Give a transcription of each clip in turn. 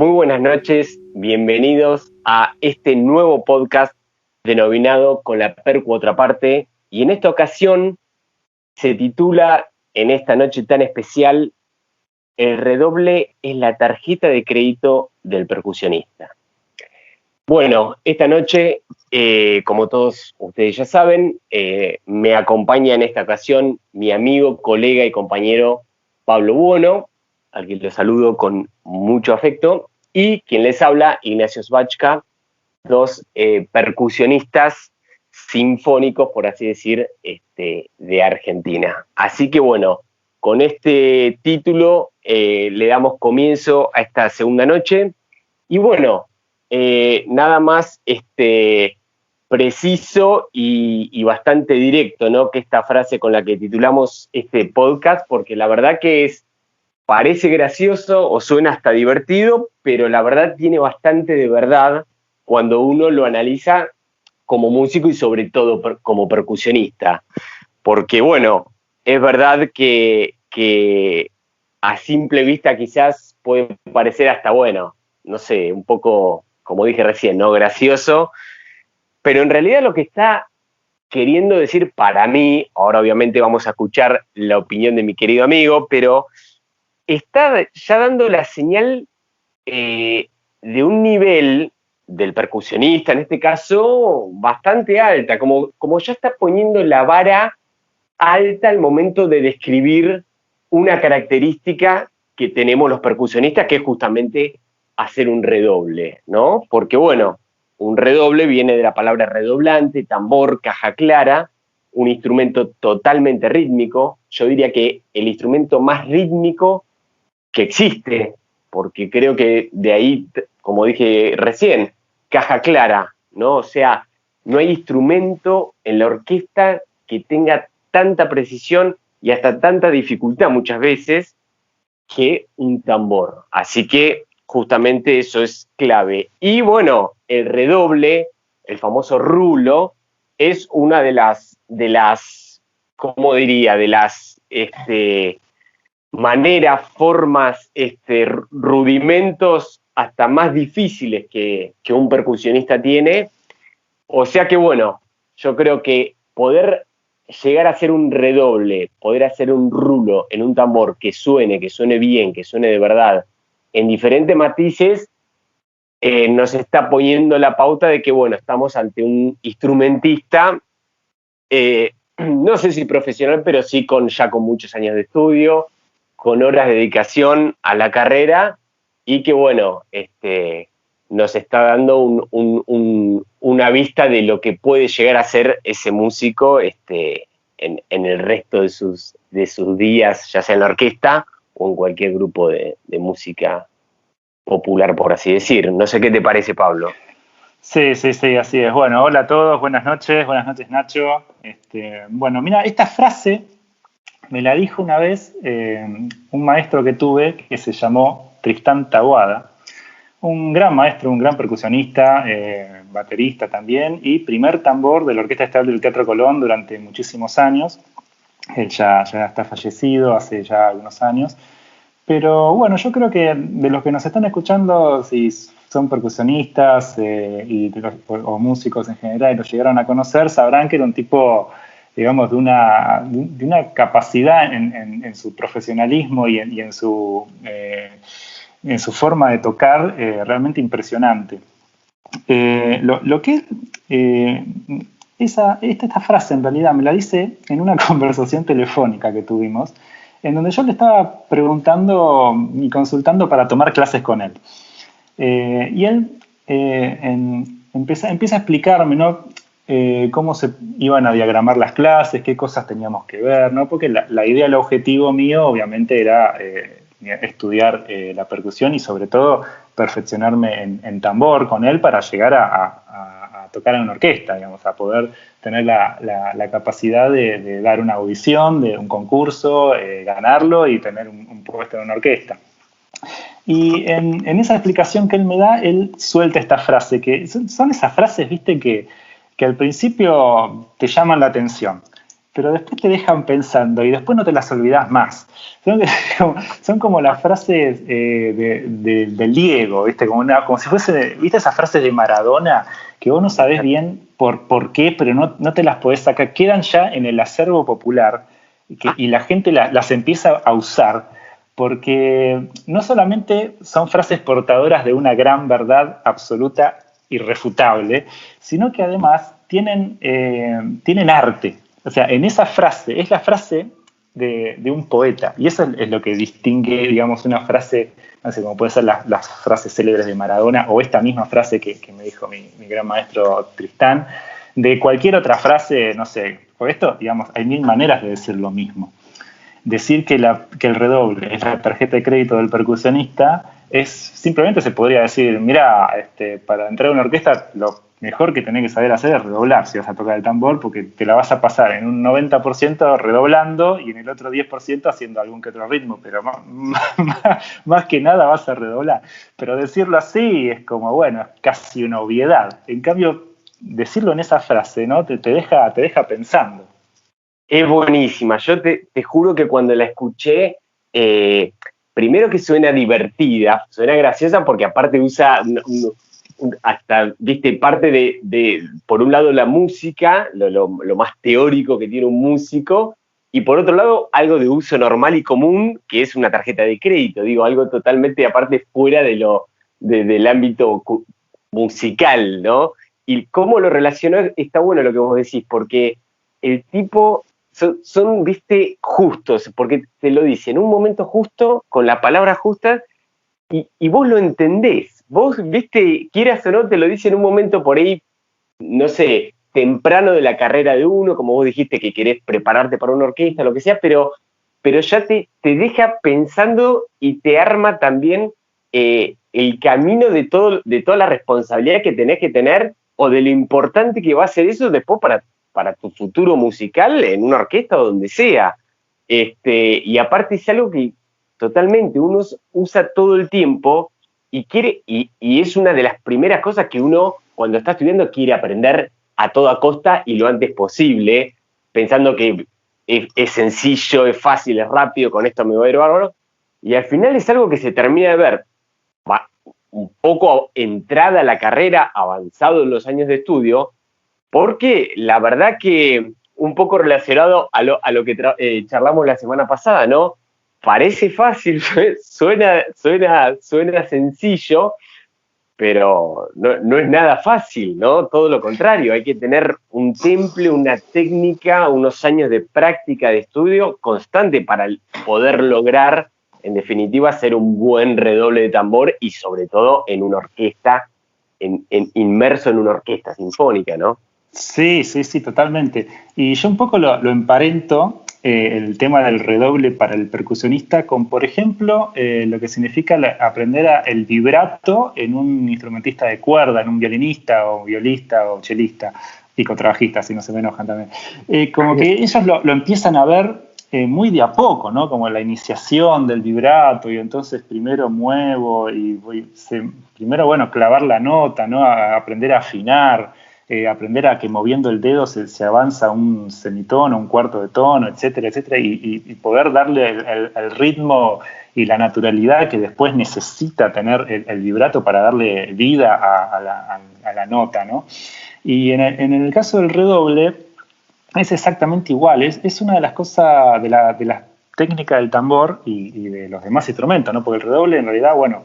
Muy buenas noches, bienvenidos a este nuevo podcast denominado Con la Percu Otra Parte, y en esta ocasión se titula, en esta noche tan especial, El redoble es la tarjeta de crédito del percusionista. Bueno, esta noche, como todos ustedes ya saben, me acompaña en esta ocasión mi amigo, colega y compañero Pablo Buono, al que lo saludo con mucho afecto, y quien les habla, Ignacio Svachka, dos percusionistas sinfónicos, por así decir, de Argentina. Así que bueno, con este título le damos comienzo a esta segunda noche, y bueno, nada más preciso y bastante directo, ¿no? Que esta frase con la que titulamos este podcast, porque la verdad que parece gracioso o suena hasta divertido, pero la verdad tiene bastante de verdad cuando uno lo analiza como músico y sobre todo como percusionista. Porque bueno, es verdad que a simple vista quizás puede parecer hasta bueno, no sé, un poco, como dije recién, ¿no? Gracioso, pero en realidad lo que está queriendo decir para mí, ahora obviamente vamos a escuchar la opinión de mi querido amigo, pero está ya dando la señal de un nivel del percusionista, en este caso, bastante alta, como ya está poniendo la vara alta al momento de describir una característica que tenemos los percusionistas, que es justamente hacer un redoble, ¿no? Porque, bueno, un redoble viene de la palabra redoblante, tambor, caja clara, un instrumento totalmente rítmico. Yo diría que el instrumento más rítmico que existe, porque creo que de ahí, como dije recién, caja clara, ¿no? O sea, no hay instrumento en la orquesta que tenga tanta precisión y hasta tanta dificultad muchas veces que un tambor. Así que justamente eso es clave. Y bueno, el redoble, el famoso rulo, es una de las, ¿cómo diría? De las maneras, formas, rudimentos hasta más difíciles que un percusionista tiene. O sea que bueno, yo creo que poder llegar a hacer un redoble, poder hacer un rulo en un tambor que suene bien, que suene de verdad, en diferentes matices, nos está poniendo la pauta de que, bueno, estamos ante un instrumentista, no sé si profesional, pero sí ya con muchos años de estudio, con horas de dedicación a la carrera, y que, bueno, nos está dando una vista de lo que puede llegar a ser ese músico en el resto de sus días, ya sea en la orquesta o en cualquier grupo de música popular, por así decir. No sé qué te parece, Pablo. Sí, así es. Bueno, hola a todos, buenas noches Nacho. Bueno, mira, esta frase me la dijo una vez un maestro que tuve que se llamó Tristán Taboada, un gran maestro, un gran percusionista, baterista también, y primer tambor de la Orquesta Estable del Teatro Colón durante muchísimos años. Él ya está fallecido hace ya algunos años. Pero bueno, yo creo que de los que nos están escuchando, si son percusionistas o músicos en general y los llegaron a conocer, sabrán que era un tipo, digamos, de una capacidad en su profesionalismo y en su forma de tocar realmente impresionante. Esta frase en realidad me la dice en una conversación telefónica que tuvimos, en donde yo le estaba preguntando y consultando para tomar clases con él. Y él empieza a explicarme, ¿no? Cómo se iban a diagramar las clases, qué cosas teníamos que ver, ¿no? Porque la idea, el objetivo mío, obviamente, era estudiar la percusión y sobre todo perfeccionarme en tambor con él para llegar a tocar en una orquesta, digamos, a poder tener la capacidad de dar una audición, de un concurso, ganarlo y tener un puesto en una orquesta. Y en esa explicación que él me da, él suelta esta frase, que son esas frases, viste, que al principio te llaman la atención. pero después te dejan pensando y después no te las olvidás más. Son como las frases del Diego, ¿viste? Como si fuese, ¿viste esas frases de Maradona que vos no sabés bien por qué, pero no te las podés sacar? Quedan ya en el acervo popular y la gente las empieza a usar porque no solamente son frases portadoras de una gran verdad absoluta, irrefutable, sino que además tienen arte. O sea, en esa frase, es la frase de un poeta. Y eso es lo que distingue, digamos, una frase, no sé, como pueden ser las frases célebres de Maradona, o esta misma frase que me dijo mi gran maestro Tristán, de cualquier otra frase, no sé, por esto, digamos, hay mil maneras de decir lo mismo. Decir que el redoble es la tarjeta de crédito del percusionista simplemente se podría decir, mira, para entrar a una orquesta lo mejor que tenés que saber hacer es redoblar si vas a tocar el tambor, porque te la vas a pasar en un 90% redoblando y en el otro 10% haciendo algún que otro ritmo, pero más que nada vas a redoblar. Pero decirlo así es como, bueno, es casi una obviedad. En cambio, decirlo en esa frase, ¿no? te deja pensando. Es buenísima. Yo te juro que cuando la escuché, primero que suena divertida, suena graciosa porque aparte usa hasta, viste, parte por un lado, la música, lo más teórico que tiene un músico, y por otro lado, algo de uso normal y común, que es una tarjeta de crédito, digo, algo totalmente aparte fuera del ámbito musical, ¿no? Y cómo lo relacionó, está bueno lo que vos decís, porque el tipo viste, justos, porque te lo dice en un momento justo, con la palabra justa, y vos lo entendés. Vos, viste, quieras o no, te lo dice en un momento por ahí, no sé, temprano de la carrera de uno, como vos dijiste que querés prepararte para una orquesta, lo que sea, pero ya te deja pensando y te arma también el camino de toda la responsabilidad que tenés que tener o de lo importante que va a ser eso después para tu futuro musical en una orquesta o donde sea. Y aparte es algo que totalmente uno usa todo el tiempo y es una de las primeras cosas que uno cuando está estudiando quiere aprender a toda costa y lo antes posible, pensando que es sencillo, es fácil, es rápido, con esto me voy a ir bárbaro, y al final es algo que se termina de ver un poco entrada a la carrera, avanzado en los años de estudio, porque la verdad que un poco relacionado a lo que charlamos la semana pasada, ¿no? Parece fácil, suena sencillo, pero no es nada fácil, ¿no? Todo lo contrario, hay que tener un temple, una técnica, unos años de práctica, de estudio constante para poder lograr, en definitiva, ser un buen redoble de tambor y sobre todo en una orquesta, inmerso en una orquesta sinfónica, ¿no? Sí, totalmente. Y yo un poco lo emparento, el tema del redoble para el percusionista con, por ejemplo, lo que significa aprender el vibrato en un instrumentista de cuerda, en un violinista o violista o chelista y contrabajista, si no se me enojan también. Como que ellos lo empiezan a ver muy de a poco, ¿no? Como la iniciación del vibrato y entonces primero muevo y primero, bueno, clavar la nota, ¿no? A aprender a afinar. Aprender a que moviendo el dedo se avanza un semitono, un cuarto de tono, etcétera, etcétera, y poder darle el ritmo y la naturalidad que después necesita tener el vibrato para darle vida a la nota, ¿no? Y en el caso del redoble es exactamente igual, es una de las cosas de las técnicas del tambor y de los demás instrumentos, ¿no? Porque el redoble en realidad, bueno,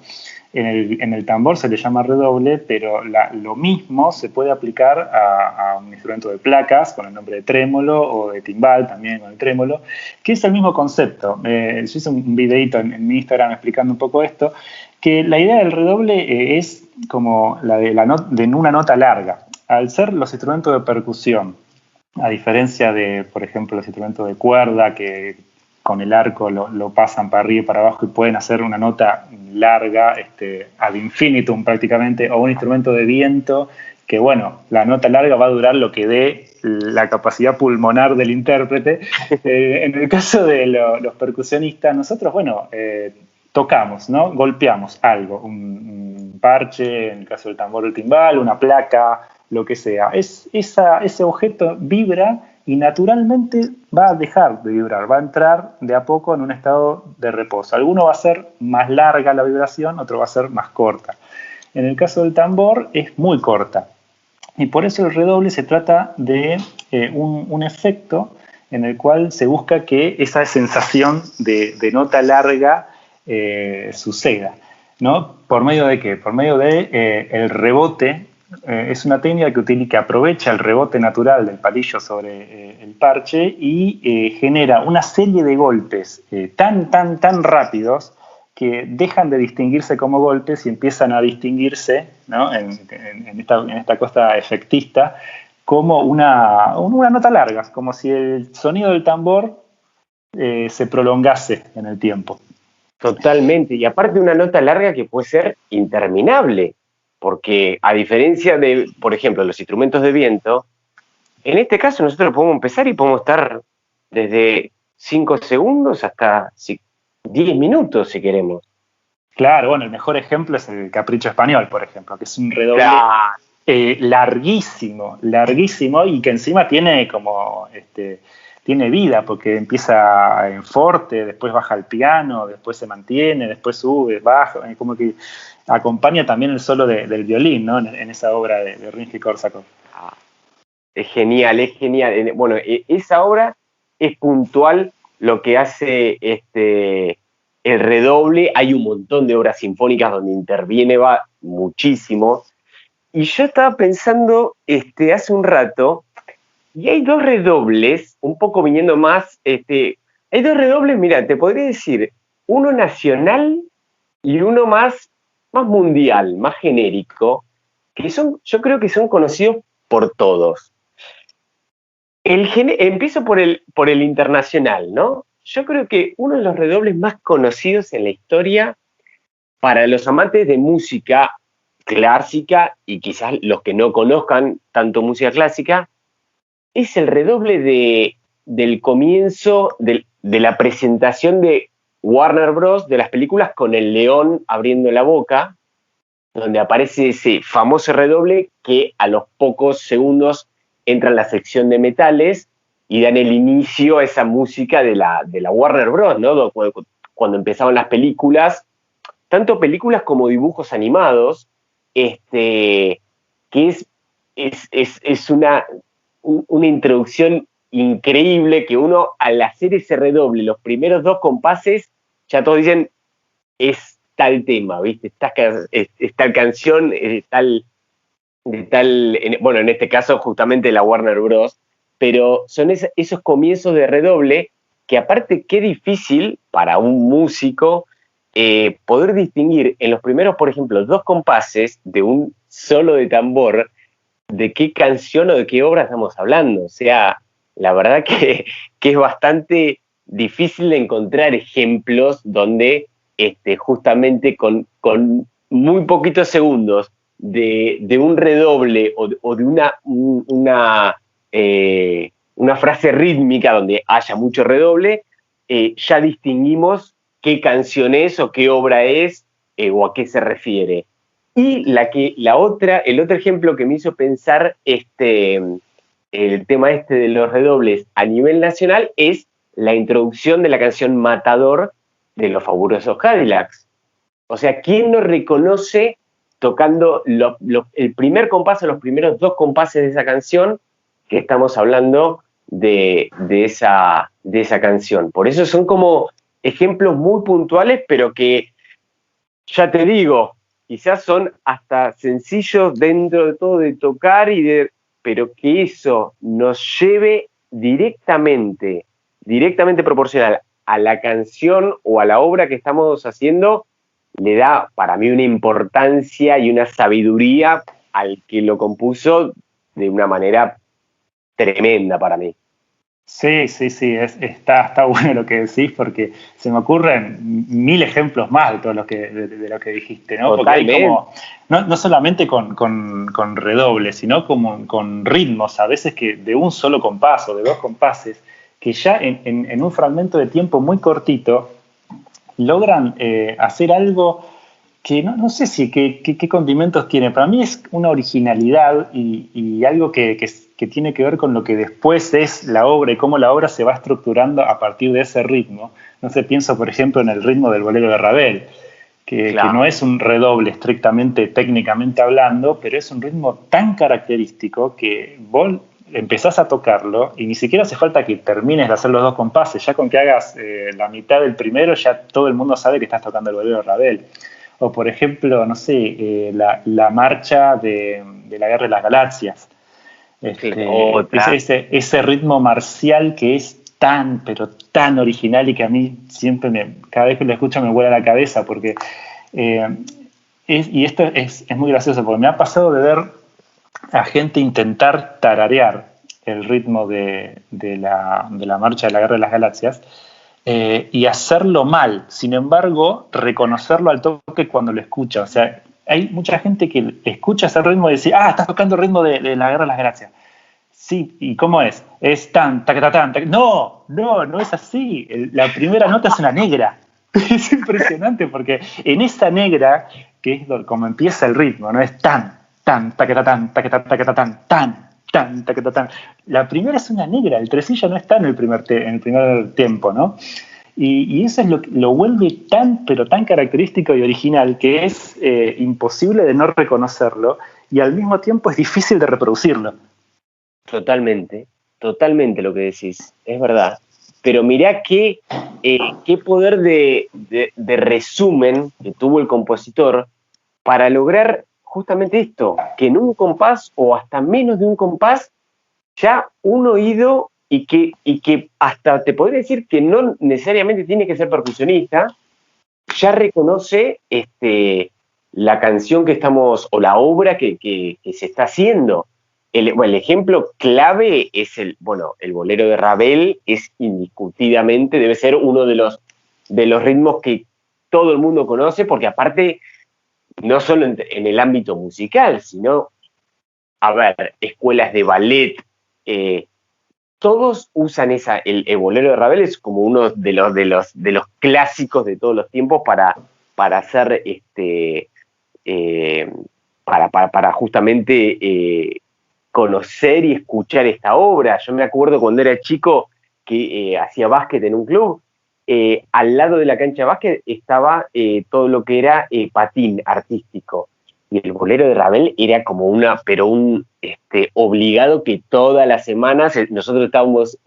en el tambor se le llama redoble, pero lo mismo se puede aplicar a un instrumento de placas con el nombre de trémolo o de timbal también con el trémolo, que es el mismo concepto. Yo hice un videito en mi Instagram explicando un poco esto, que la idea del redoble es como la de una nota larga. Al ser los instrumentos de percusión, a diferencia de, por ejemplo, los instrumentos de cuerda que con el arco lo pasan para arriba y para abajo y pueden hacer una nota larga, ad infinitum prácticamente, o un instrumento de viento que, bueno, la nota larga va a durar lo que dé la capacidad pulmonar del intérprete. En el caso de los percusionistas, nosotros, bueno, tocamos, ¿no? Golpeamos algo, un parche, en el caso del tambor, el timbal, una placa, lo que sea. Ese objeto vibra y naturalmente va a dejar de vibrar, va a entrar de a poco en un estado de reposo. Alguno va a ser más larga la vibración, otro va a ser más corta. En el caso del tambor es muy corta y por eso el redoble se trata de un efecto en el cual se busca que esa sensación de nota larga suceda, ¿no? ¿Por medio de qué? Por medio de el rebote. Es una técnica que aprovecha el rebote natural del palillo sobre el parche y genera una serie de golpes tan rápidos que dejan de distinguirse como golpes y empiezan a distinguirse, ¿no? en esta cosa efectista como una nota larga, como si el sonido del tambor se prolongase en el tiempo. Totalmente, y aparte una nota larga que puede ser interminable, porque a diferencia de, por ejemplo, los instrumentos de viento, en este caso nosotros podemos empezar y podemos estar desde 5 segundos hasta 10 minutos si queremos. Claro, bueno, el mejor ejemplo es el Capricho Español, por ejemplo, que es un redoble larguísimo y que encima tiene como tiene vida, porque empieza en forte, después baja al piano, después se mantiene, después sube, baja, como que acompaña también el solo del violín, ¿no? En esa obra de Rimsky-Korsakov. Es genial, es genial. Bueno, esa obra es puntual lo que hace el redoble. Hay un montón de obras sinfónicas donde interviene muchísimo. Y yo estaba pensando hace un rato, y hay dos redobles, un poco viniendo más, hay dos redobles, mira, te podría decir, uno nacional y uno más mundial, más genérico, que yo creo que son conocidos por todos. Empiezo por el internacional, ¿no? Yo creo que uno de los redobles más conocidos en la historia para los amantes de música clásica y quizás los que no conozcan tanto música clásica, es el redoble del comienzo de la presentación de Warner Bros. De las películas con el león abriendo la boca, donde aparece ese famoso redoble que a los pocos segundos entra en la sección de metales y dan el inicio a esa música de la Warner Bros., ¿no? Cuando empezaban las películas, tanto películas como dibujos animados, que es una introducción increíble que uno, al hacer ese redoble, los primeros dos compases, ya todos dicen, es tal tema, ¿viste? Es tal canción, bueno, en este caso justamente la Warner Bros., pero son esos comienzos de redoble que aparte qué difícil para un músico poder distinguir en los primeros, por ejemplo, dos compases de un solo de tambor, de qué canción o de qué obra estamos hablando. O sea, la verdad que es bastante difícil de encontrar ejemplos donde justamente con muy poquitos segundos de un redoble o de una frase rítmica donde haya mucho redoble, ya distinguimos qué canción es o qué obra es o a qué se refiere. Y el otro ejemplo que me hizo pensar el tema de los redobles a nivel nacional es la introducción de la canción Matador de los Fabulosos Cadillacs. O sea, ¿quién no reconoce tocando el primer compás o los primeros dos compases de esa canción que estamos hablando de esa canción? Por eso son como ejemplos muy puntuales, pero que, ya te digo, quizás son hasta sencillos dentro de todo de tocar, pero que eso nos lleve directamente proporcional a la canción o a la obra que estamos haciendo, le da para mí una importancia y una sabiduría al que lo compuso de una manera tremenda para mí. Sí, está bueno lo que decís, porque se me ocurren 1000 ejemplos más de todo lo de lo que dijiste, ¿no? Porque hay como, no solamente con redobles, sino como con ritmos, a veces que de un solo compás o de dos compases, que ya en un fragmento de tiempo muy cortito logran hacer algo que no sé si qué condimentos tiene. Para mí es una originalidad y algo que tiene que ver con lo que después es la obra y cómo la obra se va estructurando a partir de ese ritmo. No sé, pienso por ejemplo en el ritmo del bolero de Ravel, que no es un redoble estrictamente técnicamente hablando, pero es un ritmo tan característico que vos empezás a tocarlo y ni siquiera hace falta que termines de hacer los 2 compases. Ya con que hagas la mitad del primero, ya todo el mundo sabe que estás tocando el bolero de Ravel. O por ejemplo, no sé, la marcha de la Guerra de las Galaxias. Ese ritmo marcial que es tan, pero tan original y que a mí siempre, cada vez que lo escucho me vuela la cabeza porque... y esto es muy gracioso porque me ha pasado de ver a gente intentar tararear el ritmo de la marcha de la Guerra de las Galaxias y hacerlo mal, sin embargo reconocerlo al toque cuando lo escucha. O sea, hay mucha gente que escucha ese ritmo y dice, estás tocando el ritmo de la Guerra de las Galaxias. Sí, ¿y cómo es? Es tan, taquetatán, no es así. La primera nota es una negra. Es impresionante porque en esa negra, que es como empieza el ritmo, no es tan, taquetatán, taquetatán, tan, taquetatán. La primera es una negra, el tresillo no está en el primer tiempo, ¿no? Y eso es lo vuelve tan, pero tan característico y original que es imposible de no reconocerlo y al mismo tiempo es difícil de reproducirlo. Totalmente lo que decís, es verdad. Pero mirá qué poder de resumen que tuvo el compositor para lograr justamente esto, que en un compás o hasta menos de un compás, ya un oído y que hasta te podría decir que no necesariamente tiene que ser percusionista, ya reconoce la canción que estamos, o la obra que se está haciendo. El ejemplo clave es el bolero de Ravel, es indiscutidamente, debe ser uno de los ritmos que todo el mundo conoce, porque aparte, no solo en el ámbito musical, sino, escuelas de ballet, todos usan el bolero de Ravel, es como uno de los clásicos de todos los tiempos para hacer, para justamente conocer y escuchar esta obra. Yo me acuerdo cuando era chico que hacía básquet en un club, al lado de la cancha de básquet estaba todo lo que era patín artístico. Y el bolero de Ravel era como un obligado que todas las semanas nosotros estábamos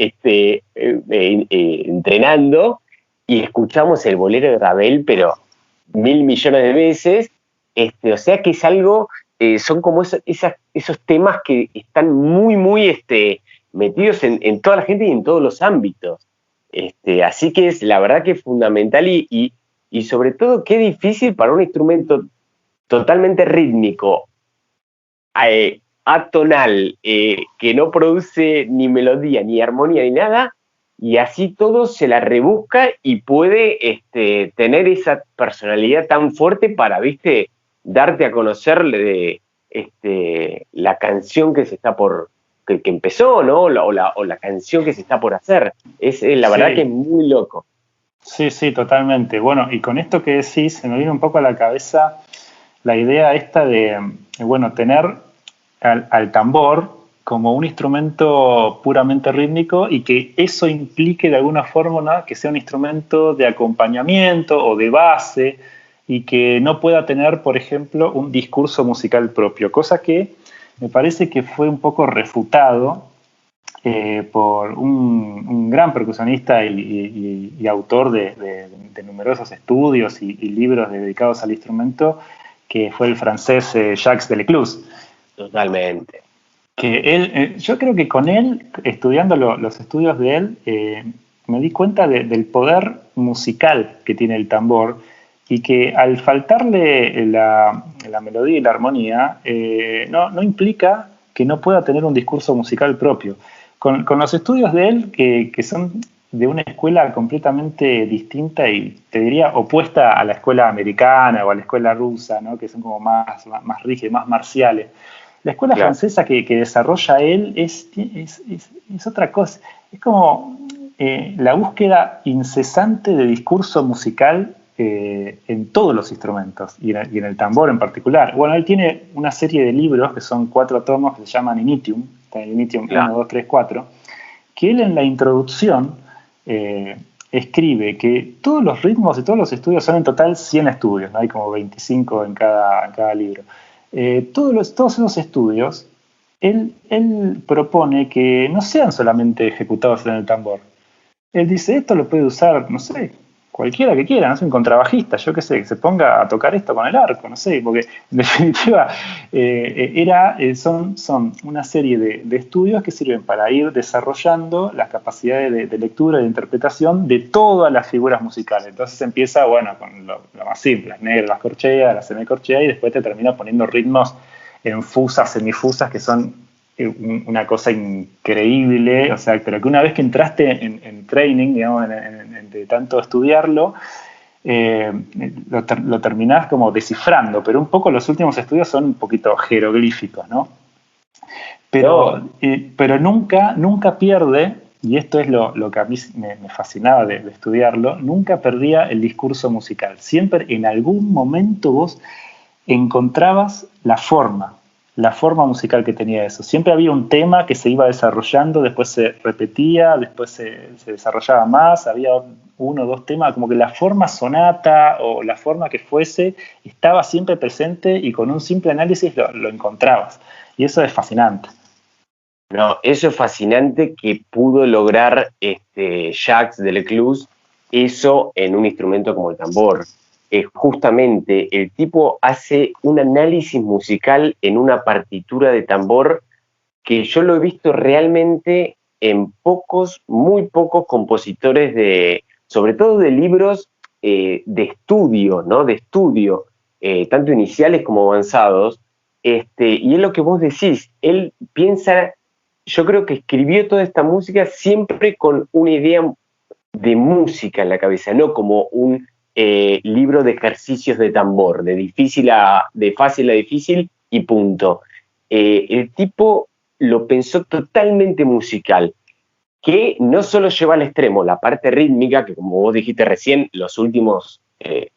entrenando y escuchamos el bolero de Ravel, pero 1.000 millones de veces. O sea que es algo... son como esos temas que están muy, muy metidos en toda la gente y en todos los ámbitos. Así que la verdad que es fundamental y sobre todo qué difícil para un instrumento totalmente rítmico, atonal, que no produce ni melodía, ni armonía, ni nada, y así todo se la rebusca y puede tener esa personalidad tan fuerte para, darte a conocer la canción que se está que empezó, ¿no? O la canción que se está por hacer. La verdad que es muy loco. Sí, totalmente. Bueno, y con esto que decís, se me viene un poco a la cabeza la idea esta de, tener al tambor como un instrumento puramente rítmico y que eso implique de alguna forma, ¿no?, que sea un instrumento de acompañamiento o de base y que no pueda tener, por ejemplo, un discurso musical propio, cosa que me parece que fue un poco refutado por un gran percusionista y autor de numerosos estudios y libros dedicados al instrumento, que fue el francés Jacques Delecluse. Totalmente. Que él, yo creo que con él, estudiando los estudios de él, me di cuenta del poder musical que tiene el tambor y que al faltarle la melodía y la armonía, no implica que no pueda tener un discurso musical propio. Con los estudios de él, que son de una escuela completamente distinta y te diría opuesta a la escuela americana o a la escuela rusa, ¿no?, que son como más rígidas, más marciales. La escuela francesa que desarrolla él es otra cosa. Es como la búsqueda incesante de discurso musical en todos los instrumentos y en el tambor en particular. Bueno, él tiene una serie de libros que son 4 tomos que se llaman Initium, Initium 1, 2, 3, 4, que él en la introducción escribe que todos los ritmos y todos los estudios son en total 100 estudios, ¿no? Hay como 25 en cada libro. Todos esos estudios, él propone que no sean solamente ejecutados en el tambor. Él dice, esto lo puede usar, no sé, cualquiera que quiera, no sé, un contrabajista, yo qué sé, que se ponga a tocar esto con el arco, no sé, porque en definitiva son una serie de estudios que sirven para ir desarrollando las capacidades de lectura y de interpretación de todas las figuras musicales. Entonces empieza, bueno, con lo más simple, las negras, las corcheas, las semicorcheas, y después te termina poniendo ritmos en fusas, semifusas, que son una cosa increíble, o sea, pero que una vez que entraste en training, digamos, de tanto estudiarlo, lo terminás como descifrando, pero un poco los últimos estudios son un poquito jeroglíficos, ¿no? Pero nunca pierde, y esto es lo que a mí me fascinaba de estudiarlo, nunca perdía el discurso musical. Siempre en algún momento vos encontrabas la forma musical que tenía eso. Siempre había un tema que se iba desarrollando, después se repetía, después se desarrollaba más, había 1 o 2 temas, como que la forma sonata o la forma que fuese estaba siempre presente y con un simple análisis lo encontrabas. Y eso es fascinante. No, eso es fascinante que pudo lograr Jacques Delecluse eso en un instrumento como el tambor. Justamente el tipo hace un análisis musical en una partitura de tambor que yo lo he visto realmente en muy pocos compositores sobre todo de libros de estudio, ¿no? De estudio, tanto iniciales como avanzados. Y es lo que vos decís, él piensa, yo creo que escribió toda esta música siempre con una idea de música en la cabeza, no como un libro de ejercicios de tambor, de fácil a difícil y punto. El tipo lo pensó totalmente musical, que no solo lleva al extremo la parte rítmica, que como vos dijiste recién, los últimos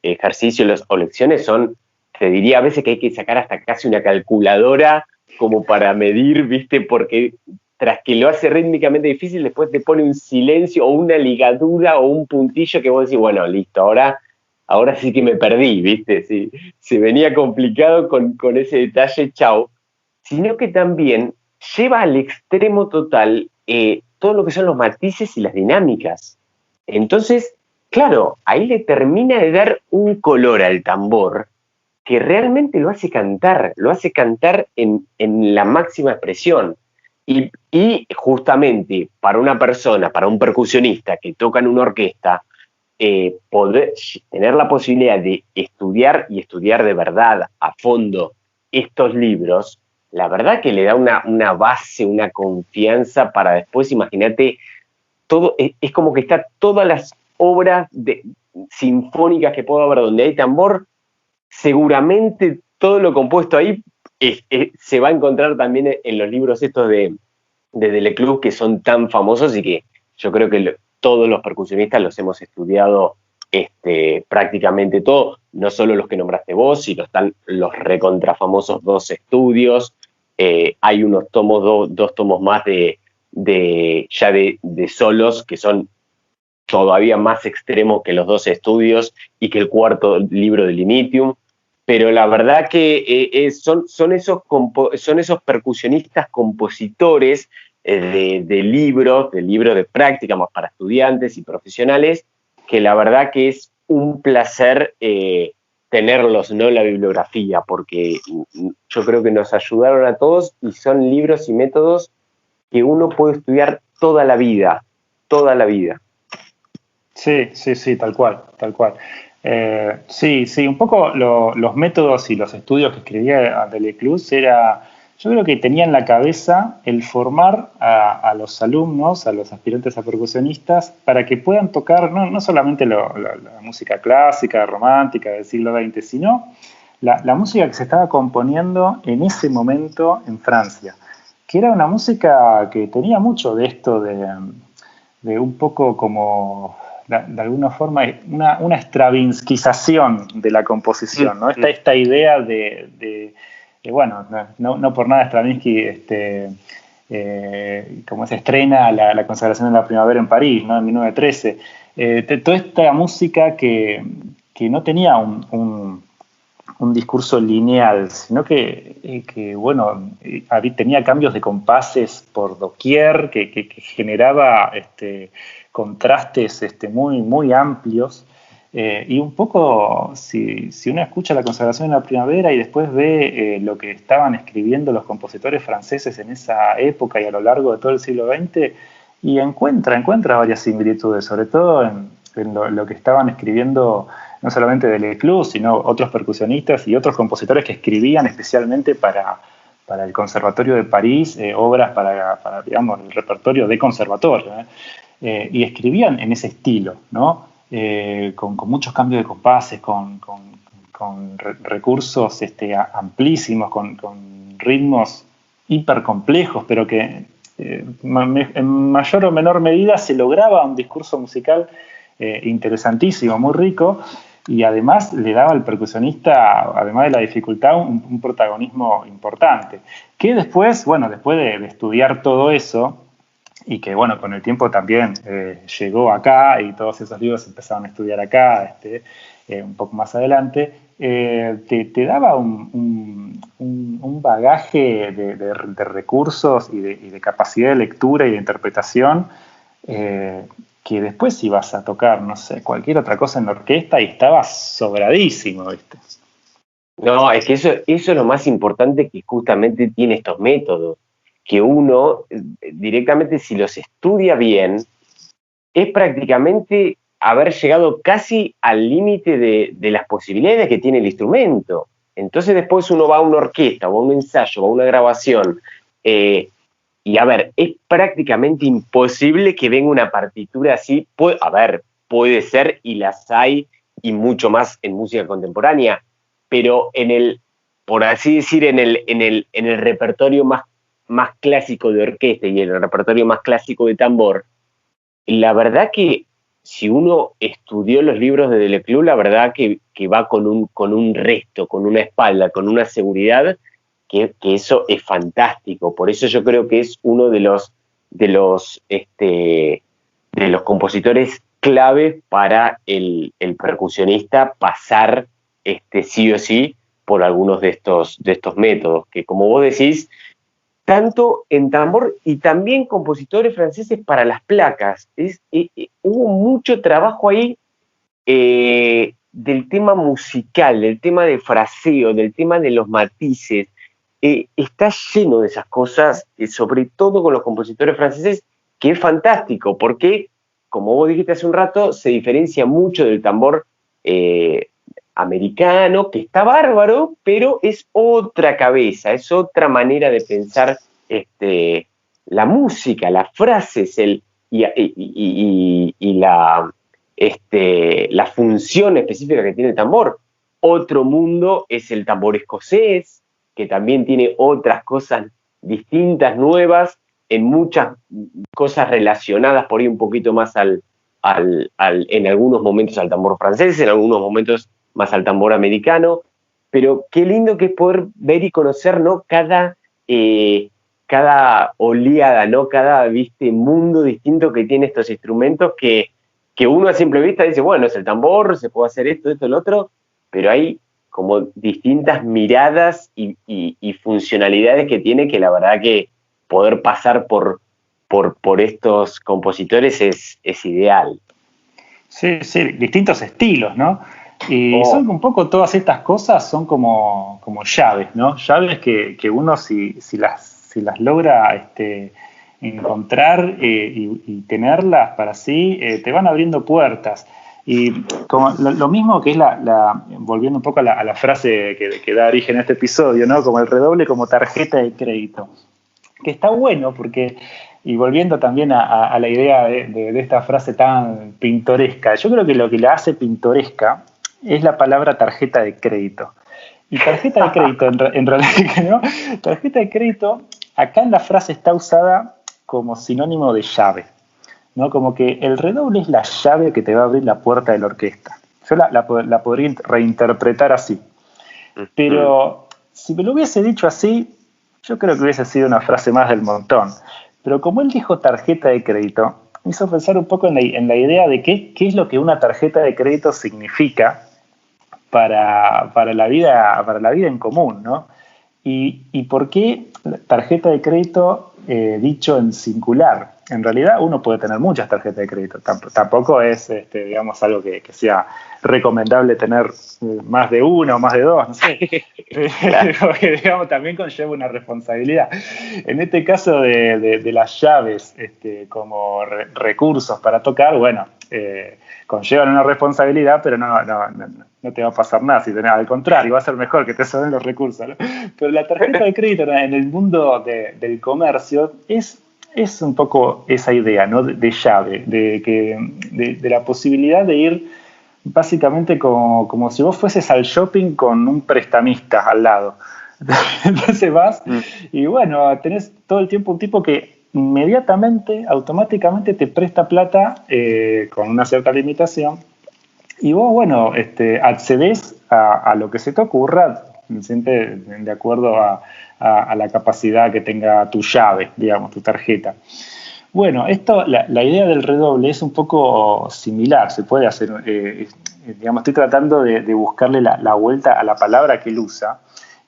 ejercicios o lecciones son, te diría a veces que hay que sacar hasta casi una calculadora como para medir, ¿viste? Porque tras que lo hace rítmicamente difícil, después te pone un silencio o una ligadura o un puntillo que vos decís, bueno, listo, ahora sí que me perdí, ¿viste? Sí, se venía complicado con ese detalle, chau. Sino que también lleva al extremo total todo lo que son los matices y las dinámicas. Entonces, claro, ahí le termina de dar un color al tambor que realmente lo hace cantar en la máxima expresión. Y justamente para una persona, para un percusionista que toca en una orquesta, poder tener la posibilidad de estudiar y estudiar de verdad a fondo estos libros, la verdad que le da una base, una confianza para después, imagínate, todo, es como que está todas las obras sinfónicas que puedo haber donde hay tambor, seguramente todo lo compuesto ahí se va a encontrar también en los libros estos de Delecluse, que son tan famosos y que yo creo que todos los percusionistas los hemos estudiado prácticamente todos, no solo los que nombraste vos, sino están los recontrafamosos 2 estudios, hay unos tomos, 2 tomos más de solos que son todavía más extremos que los 2 estudios y que el 4 libro de Initium, pero la verdad que son esos percusionistas compositores de libros de práctica más para estudiantes y profesionales, que la verdad que es un placer tenerlos, ¿no?, en la bibliografía, porque yo creo que nos ayudaron a todos y son libros y métodos que uno puede estudiar toda la vida, toda la vida. Sí, tal cual. Sí, un poco los métodos y los estudios que escribía Delecluse yo creo que tenía en la cabeza el formar a los alumnos, a los aspirantes a percusionistas, para que puedan tocar no solamente la música clásica, romántica del siglo XX, sino la música que se estaba componiendo en ese momento en Francia, que era una música que tenía mucho de esto de un poco como, de alguna forma una stravinskización de la composición, ¿no? Esta idea de bueno, no por nada Stravinsky como se estrena la consagración de la primavera en París, ¿no? En 1913. Toda esta música que no tenía un discurso lineal, sino que bueno, tenía cambios de compases por doquier, que generaba contrastes muy, muy amplios. Y un poco, si uno escucha la consagración de la primavera y después ve lo que estaban escribiendo los compositores franceses en esa época y a lo largo de todo el siglo XX, y encuentra varias similitudes, sobre todo en lo que estaban escribiendo no solamente Delecluse, sino otros percusionistas y otros compositores que escribían especialmente para el Conservatorio de París, obras para, digamos, el repertorio de conservatorio, y escribían en ese estilo, ¿no? Con muchos cambios de compases, con recursos amplísimos, con ritmos hipercomplejos, pero que en mayor o menor medida se lograba un discurso musical interesantísimo, muy rico, y además le daba al percusionista, además de la dificultad, un protagonismo importante. Que después, bueno, después de estudiar todo eso, y que bueno, con el tiempo también llegó acá y todos esos libros empezaron a estudiar acá un poco más adelante, te daba un bagaje de recursos y de capacidad de lectura y de interpretación que después ibas a tocar, no sé, cualquier otra cosa en la orquesta y estaba sobradísimo, ¿viste? No, es que eso es lo más importante que justamente tiene estos métodos, que uno directamente si los estudia bien, es prácticamente haber llegado casi al límite de las posibilidades que tiene el instrumento. Entonces después uno va a una orquesta, o a un ensayo, o a una grabación, y a ver, es prácticamente imposible que venga una partitura así. Puede ser, y las hay, y mucho más en música contemporánea, pero por así decir, en el repertorio más clásico de orquesta y el repertorio más clásico de tambor, la verdad que si uno estudió los libros de Delecluse, la verdad que va con un resto, con una espalda, con una seguridad, que eso es fantástico. Por eso yo creo que es uno de los compositores clave para el percusionista pasar sí o sí por algunos de estos métodos, que como vos decís, tanto en tambor y también compositores franceses para las placas. Hubo mucho trabajo ahí del tema musical, del tema de fraseo, del tema de los matices. Está lleno de esas cosas, sobre todo con los compositores franceses, que es fantástico, porque, como vos dijiste hace un rato, se diferencia mucho del tambor americano, que está bárbaro, pero es otra cabeza, es otra manera de pensar la música, las frases y la función específica que tiene el tambor. Otro mundo es el tambor escocés, que también tiene otras cosas distintas, nuevas, en muchas cosas relacionadas por ahí un poquito más en algunos momentos al tambor francés, en algunos momentos más al tambor americano, pero qué lindo que es poder ver y conocer, ¿no? Cada oleada, ¿no? Cada mundo distinto que tiene estos instrumentos que uno a simple vista dice, bueno, es el tambor, se puede hacer esto, el otro, pero hay como distintas miradas y funcionalidades que tiene, que la verdad que poder pasar por estos compositores es ideal. Sí, distintos estilos, ¿no? Y son un poco todas estas cosas, son como llaves, ¿no? Llaves que uno si las logra encontrar y tenerlas para sí, te van abriendo puertas. Y como lo mismo que es volviendo un poco a la frase que da origen a este episodio, ¿no? Como el redoble como tarjeta de crédito. Que está bueno porque, y volviendo también a la idea de esta frase tan pintoresca, yo creo que lo que la hace pintoresca es la palabra tarjeta de crédito. Y tarjeta de crédito, en realidad, ¿no? Tarjeta de crédito, acá en la frase está usada como sinónimo de llave. ¿no? Como que el redoble es la llave que te va a abrir la puerta de la orquesta. Yo la podría reinterpretar así. Pero si me lo hubiese dicho así, yo creo que hubiese sido una frase más del montón. Pero como él dijo tarjeta de crédito, me hizo pensar un poco en la idea de qué es lo que una tarjeta de crédito significa para la vida en común, ¿no? Y por qué tarjeta de crédito dicho en singular. En realidad uno puede tener muchas tarjetas de crédito. Tampoco es, digamos, algo que sea recomendable tener más de una o más de dos, no sé. Porque, digamos, también conlleva una responsabilidad. En este caso de las llaves como recursos para tocar, bueno, conllevan una responsabilidad, pero no te va a pasar nada. Al contrario, va a ser mejor que te sobren los recursos, ¿no? Pero la tarjeta de crédito en el mundo del comercio es un poco esa idea, ¿no? De llave, de la posibilidad de ir básicamente como si vos fueses al shopping con un prestamista al lado. Entonces vas y bueno, tenés todo el tiempo un tipo que inmediatamente, automáticamente te presta plata con una cierta limitación y vos, bueno, accedes a lo que se te ocurra, siempre de acuerdo a la capacidad que tenga tu llave, digamos, tu tarjeta. Bueno, la idea del redoble es un poco similar, se puede hacer, digamos, estoy tratando de buscarle la vuelta a la palabra que él usa,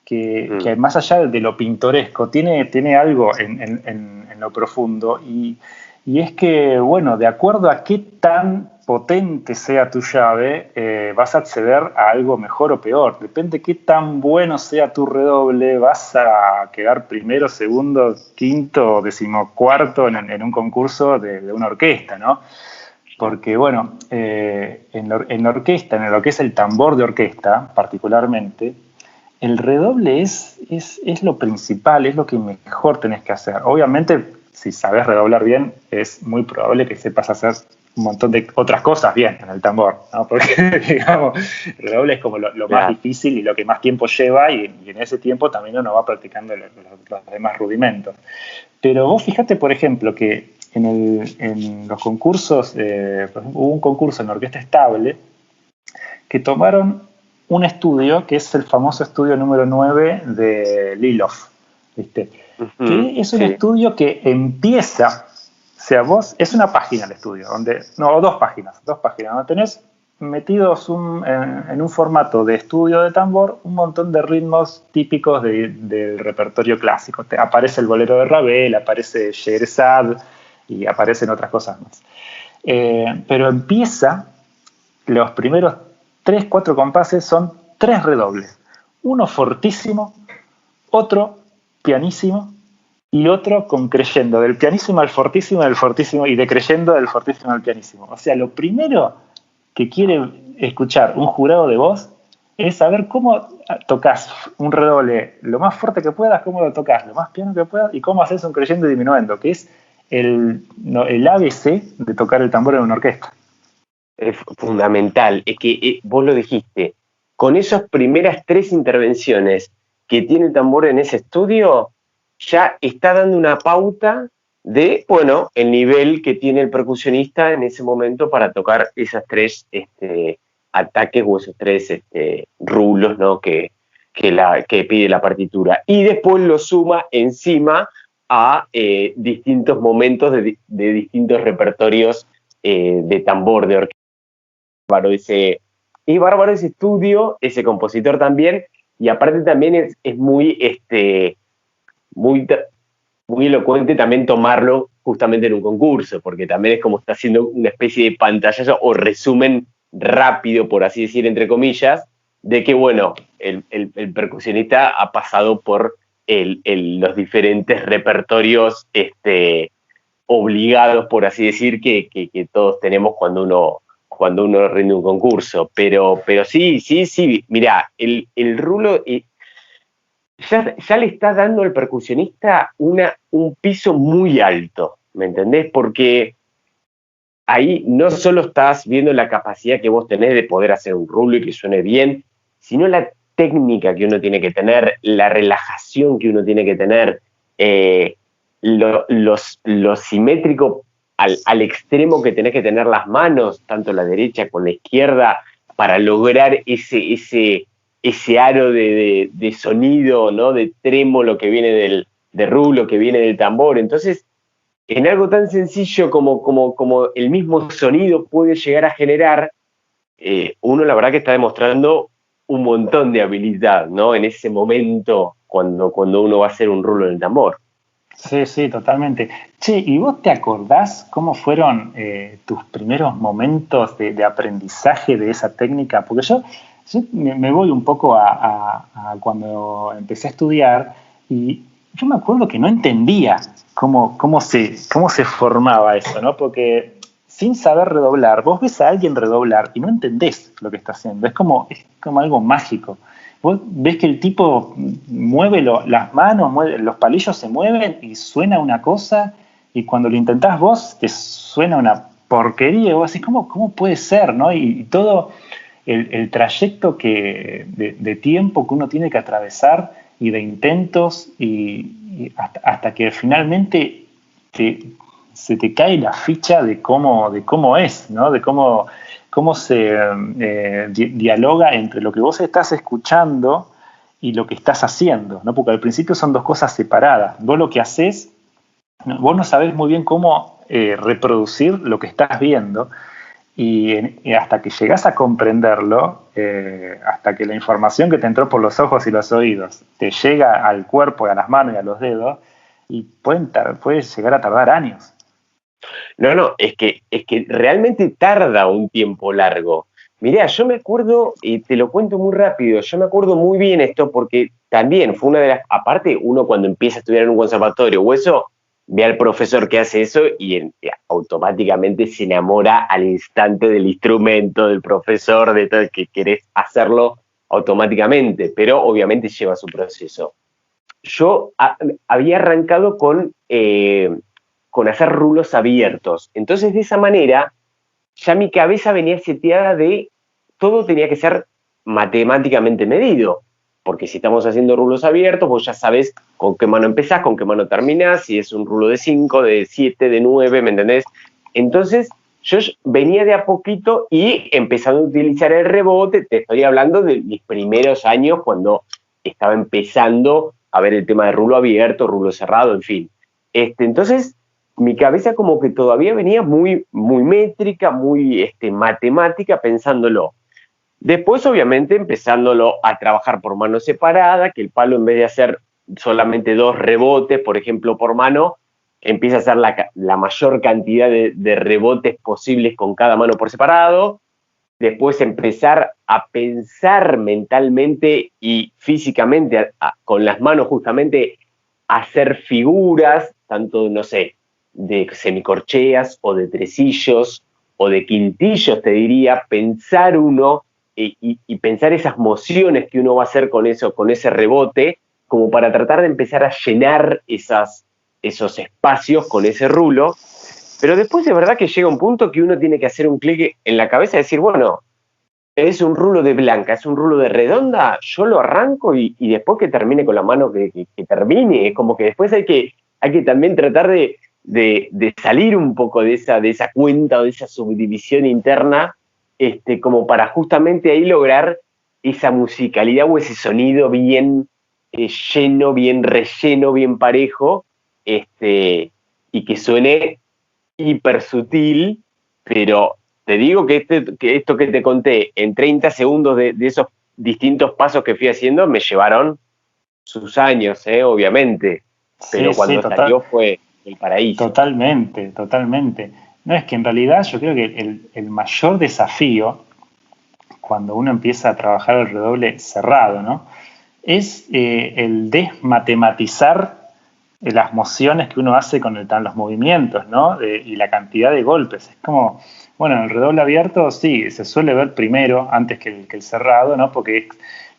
que más allá de lo pintoresco, tiene algo en lo profundo y es que, bueno, de acuerdo a qué tan potente sea tu llave, vas a acceder a algo mejor o peor. Depende de qué tan bueno sea tu redoble, vas a quedar primero, segundo, quinto, decimocuarto en un concurso de una orquesta, ¿no? Porque, bueno, en la orquesta, en lo que es el tambor de orquesta, particularmente, el redoble es lo principal, es lo que mejor tenés que hacer. Obviamente, si sabes redoblar bien, es muy probable que sepas hacer un montón de otras cosas bien en el tambor, ¿no? Porque, digamos, el redoble es como lo más difícil y lo que más tiempo lleva, y en ese tiempo también uno va practicando los demás rudimentos. Pero vos fíjate, por ejemplo, que en los concursos, hubo un concurso en la orquesta estable que tomaron un estudio que es el famoso estudio número 9 de Lilov, ¿viste? Que es un estudio que empieza, o sea, vos, es una página el estudio, dos páginas, donde tenés metidos en un formato de estudio de tambor un montón de ritmos típicos del repertorio clásico. Aparece el bolero de Ravel, aparece Scheherazade y aparecen otras cosas más. Pero empieza, los primeros 3, 4 compases son 3 redobles. Uno fortísimo, otro pianísimo y otro con creyendo, del pianísimo al fortísimo, del fortísimo y decreyendo del fortísimo al pianísimo. O sea, lo primero que quiere escuchar un jurado de voz es saber cómo tocas un redoble lo más fuerte que puedas, cómo lo tocas lo más piano que puedas y cómo haces un creyendo y diminuendo, que es el ABC de tocar el tambor en una orquesta. Es fundamental, es que vos lo dijiste, con esas primeras 3 intervenciones que tiene el tambor en ese estudio, ya está dando una pauta de, bueno, el nivel que tiene el percusionista en ese momento para tocar esas 3 ataques o esos 3 rulos, ¿no? que pide la partitura. Y después lo suma encima a distintos momentos de distintos repertorios de tambor, de orquesta. Bárbaro ese estudio, ese compositor también, y aparte también es muy elocuente también tomarlo justamente en un concurso, porque también es como está haciendo una especie de pantallazo o resumen rápido, por así decir, entre comillas, de que, bueno, el percusionista ha pasado por los diferentes repertorios obligados, por así decir, que todos tenemos cuando uno rinde un concurso. Pero sí, mirá, el rulo ya le está dando al percusionista un piso muy alto, ¿me entendés? Porque ahí no solo estás viendo la capacidad que vos tenés de poder hacer un rulo y que suene bien, sino la técnica que uno tiene que tener, la relajación que uno tiene que tener, lo simétrico al extremo que tenés que tener las manos, tanto la derecha como la izquierda, para lograr ese aro de sonido, ¿no? De trémolo que viene de rulo, que viene del tambor. Entonces, en algo tan sencillo como el mismo sonido puede llegar a generar, uno la verdad que está demostrando un montón de habilidad, ¿no? En ese momento cuando uno va a hacer un rulo en el tambor. Sí, sí, totalmente. Che, ¿y vos te acordás cómo fueron tus primeros momentos de aprendizaje de esa técnica? Porque yo me voy un poco a cuando empecé a estudiar y yo me acuerdo que no entendía cómo se formaba eso, ¿no? Porque sin saber redoblar, vos ves a alguien redoblar y no entendés lo que está haciendo. Es como algo mágico. Vos ves que el tipo mueve las manos, los palillos se mueven y suena una cosa, y cuando lo intentás vos te suena una porquería, y vos decís, ¿cómo puede ser? ¿No? Y todo el trayecto de tiempo que uno tiene que atravesar y de intentos y hasta que finalmente se te cae la ficha de cómo es, ¿no? De cómo se dialoga entre lo que vos estás escuchando y lo que estás haciendo, ¿no? Porque al principio son dos cosas separadas. Vos lo que haces, vos no sabés muy bien cómo reproducir lo que estás viendo, y hasta que llegás a comprenderlo, hasta que la información que te entró por los ojos y los oídos te llega al cuerpo, a las manos y a los dedos, y puede llegar a tardar años. No, es que realmente tarda un tiempo largo. Mirá, yo me acuerdo, y te lo cuento muy rápido, yo me acuerdo muy bien esto porque también fue una de las, aparte uno cuando empieza a estudiar en un conservatorio o eso, ve al profesor que hace eso y automáticamente se enamora al instante del instrumento, del profesor, de todo, que querés hacerlo automáticamente, pero obviamente lleva su proceso. Yo había arrancado con hacer rulos abiertos. Entonces, de esa manera, ya mi cabeza venía seteada de todo tenía que ser matemáticamente medido. Porque si estamos haciendo rulos abiertos, vos ya sabés con qué mano empezás, con qué mano terminás, si es un rulo de 5, de 7, de 9, ¿me entendés? Entonces, yo venía de a poquito y empezando a utilizar el rebote. Te estoy hablando de mis primeros años cuando estaba empezando a ver el tema de rulo abierto, rulo cerrado, en fin. Entonces, mi cabeza como que todavía venía muy métrica, muy matemática, pensándolo. Después, obviamente, empezándolo a trabajar por mano separada, que el palo en vez de hacer solamente 2 rebotes, por ejemplo, por mano, empieza a hacer la mayor cantidad de rebotes posibles con cada mano por separado. Después empezar a pensar mentalmente y físicamente con las manos justamente hacer figuras, tanto, no sé, de semicorcheas o de tresillos o de quintillos, te diría, pensar uno y pensar esas mociones que uno va a hacer con eso, con ese rebote, como para tratar de empezar a llenar esos espacios con ese rulo. Pero después de verdad que llega un punto que uno tiene que hacer un clic en la cabeza y decir, bueno, es un rulo de blanca, es un rulo de redonda, yo lo arranco y después que termine con la mano que termine. Es como que después hay que también tratar de salir un poco de esa cuenta o de esa subdivisión interna, como para justamente ahí lograr esa musicalidad o ese sonido bien lleno, bien relleno, bien parejo, y que suene hiper sutil, pero te digo que esto que te conté en 30 segundos de esos distintos pasos que fui haciendo me llevaron sus años, obviamente, pero Sí, sí, cuando salió fue el paraíso. totalmente, totalmente. No, es que en realidad yo creo que el mayor desafío cuando uno empieza a trabajar el redoble cerrado, ¿no? Es el desmatematizar las mociones que uno hace con los movimientos, ¿no? Y la cantidad de golpes. Es como, bueno, el redoble abierto sí, se suele ver primero antes que el cerrado, ¿no? Porque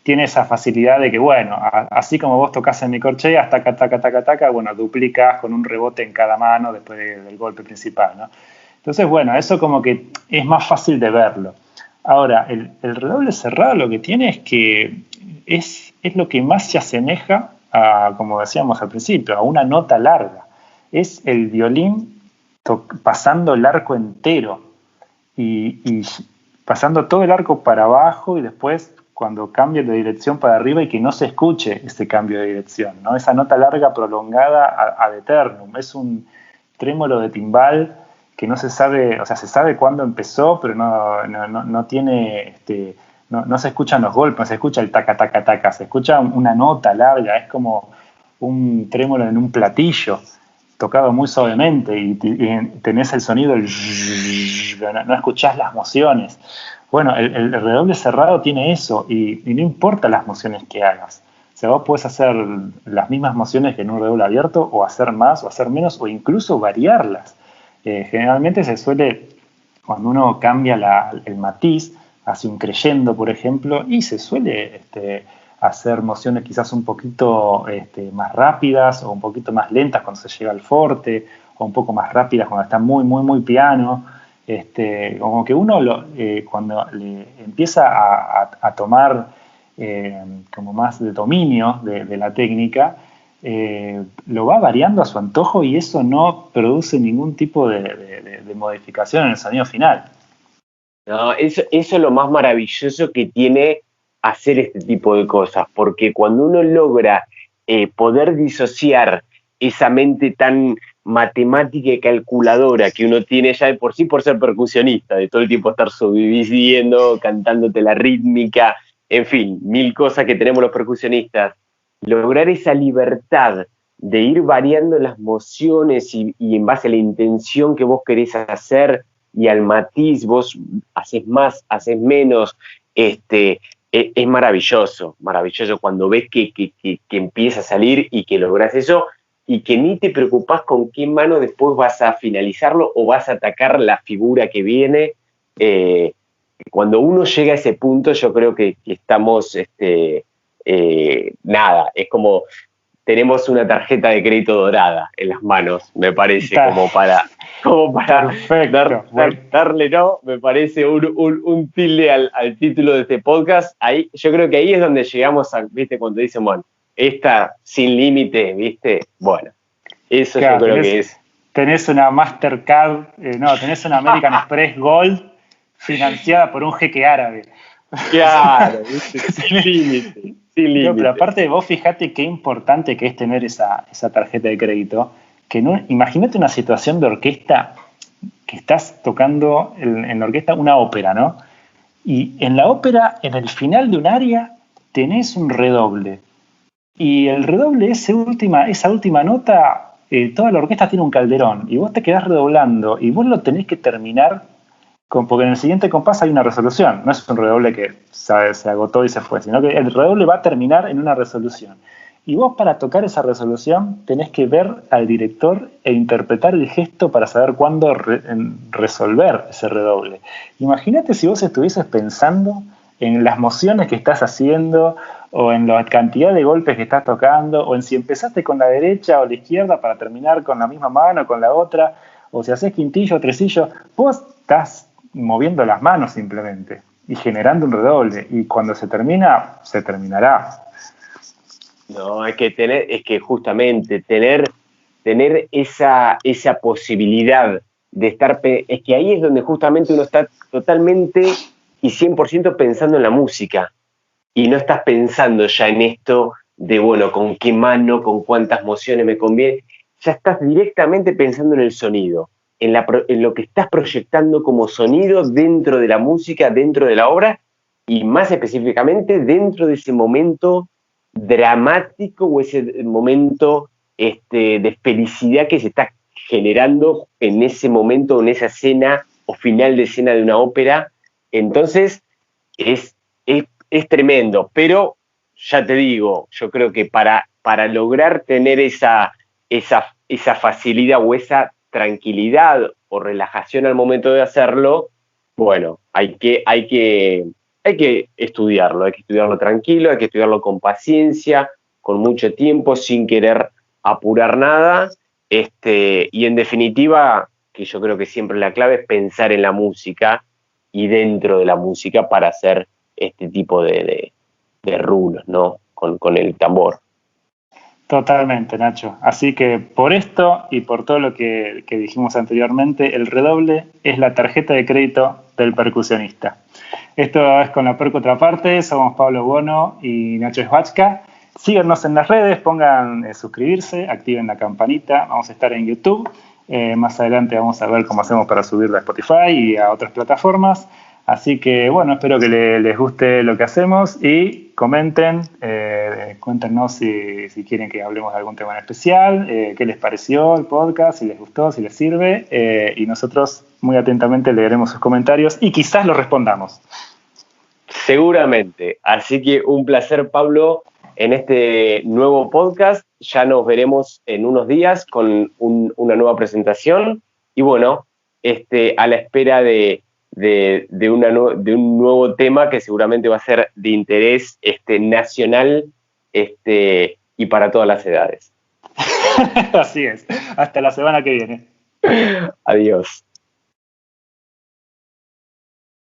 tiene esa facilidad de que, bueno, así como vos tocas en mi corchea, taca, taca, taca, taca, bueno, duplicas con un rebote en cada mano después del golpe principal, ¿no? Entonces, bueno, eso como que es más fácil de verlo. Ahora, el redoble cerrado lo que tiene es que es lo que más se asemeja a, como decíamos al principio, a una nota larga. Es el violín pasando el arco entero y pasando todo el arco para abajo y después cuando cambia de dirección para arriba y que no se escuche ese cambio de dirección, ¿no? Esa nota larga prolongada ad eternum. Es un trémolo de timbal que no se sabe, o sea, se sabe cuándo empezó, pero no tiene, no se escuchan los golpes, no se escucha el taca, taca, taca, se escucha una nota larga, es como un trémolo en un platillo, tocado muy suavemente, y tenés el sonido, no escuchás las mociones. Bueno, el redoble cerrado tiene eso, y no importa las mociones que hagas. O sea, vos podés hacer las mismas mociones que en un redoble abierto, o hacer más, o hacer menos, o incluso variarlas. Generalmente se suele, cuando uno cambia el matiz, hace un crescendo, por ejemplo, y se suele hacer mociones quizás un poquito más rápidas o un poquito más lentas cuando se llega al forte, o un poco más rápidas cuando está muy, muy, muy piano. Como que uno cuando le empieza a tomar como más de dominio de la técnica, lo va variando a su antojo y eso no produce ningún tipo de modificación en el sonido final. No, eso es lo más maravilloso que tiene hacer este tipo de cosas, porque cuando uno logra poder disociar esa mente tan matemática y calculadora que uno tiene ya de por sí por ser percusionista, de todo el tiempo estar subdividiendo, cantándote la rítmica, en fin, mil cosas que tenemos los percusionistas, lograr esa libertad de ir variando las mociones y en base a la intención que vos querés hacer y al matiz, vos haces más, haces menos, es maravilloso, maravilloso cuando ves que empieza a salir y que lográs eso y que ni te preocupás con qué mano después vas a finalizarlo o vas a atacar la figura que viene. Cuando uno llega a ese punto, yo creo que estamos, nada, es como tenemos una tarjeta de crédito dorada en las manos, me parece, como para darle, ¿no? Me parece un tilde al título de este podcast. Ahí, yo creo que ahí es donde llegamos a, ¿viste? Cuando dicen, bueno, esta sin límite, ¿viste? Bueno, eso claro, yo creo que es. Tenés una Mastercard, tenés una American Express Gold financiada por un jeque árabe. Claro, ¿viste? Sin límite. No, pero aparte vos fijate qué importante que es tener esa tarjeta de crédito, que imagínate una situación de orquesta que estás tocando en la orquesta una ópera, ¿no? Y en la ópera, en el final de un aria, tenés un redoble. Y el redoble, esa última nota, toda la orquesta tiene un calderón, y vos te quedás redoblando, y vos lo tenés que terminar porque en el siguiente compás hay una resolución, no es un redoble que se agotó y se fue, sino que el redoble va a terminar en una resolución. Y vos para tocar esa resolución tenés que ver al director e interpretar el gesto para saber cuándo resolver ese redoble. Imagínate si vos estuvieses pensando en las mociones que estás haciendo, o en la cantidad de golpes que estás tocando, o en si empezaste con la derecha o la izquierda para terminar con la misma mano o con la otra, o si haces quintillo o tresillo, vos estás moviendo las manos simplemente y generando un redoble, y cuando se termina, se terminará. No, es que justamente tener esa posibilidad de estar, es que ahí es donde justamente uno está totalmente y 100% pensando en la música, y no estás pensando ya en esto de, bueno, con qué mano, con cuántas mociones me conviene, ya estás directamente pensando en el sonido. En lo que estás proyectando como sonido dentro de la música, dentro de la obra, y más específicamente dentro de ese momento dramático o ese momento de felicidad que se está generando en ese momento, en esa escena o final de escena de una ópera. Entonces es tremendo, pero ya te digo, yo creo que para lograr tener esa facilidad o esa tranquilidad o relajación al momento de hacerlo, bueno, hay que estudiarlo, tranquilo, hay que estudiarlo con paciencia, con mucho tiempo, sin querer apurar nada, y en definitiva, que yo creo que siempre la clave es pensar en la música y dentro de la música para hacer este tipo de rulos, ¿no? Con el tambor. Totalmente, Nacho. Así que por esto y por todo lo que dijimos anteriormente, el redoble es la tarjeta de crédito del percusionista. Esto es con la Percu Otra Parte. Somos Pablo Bono y Nacho Schwatzka. Síganos en las redes, pongan suscribirse, activen la campanita. Vamos a estar en YouTube. Más adelante vamos a ver cómo hacemos para subirla a Spotify y a otras plataformas. Así que, bueno, espero que les guste lo que hacemos y comenten, cuéntenos si quieren que hablemos de algún tema en especial, qué les pareció el podcast, si les gustó, si les sirve, y nosotros muy atentamente leeremos sus comentarios y quizás los respondamos. Seguramente. Así que un placer, Pablo, en este nuevo podcast. Ya nos veremos en unos días con una nueva presentación y bueno, a la espera de un nuevo tema que seguramente va a ser de interés nacional y para todas las edades. Así es. Hasta la semana que viene. Adiós.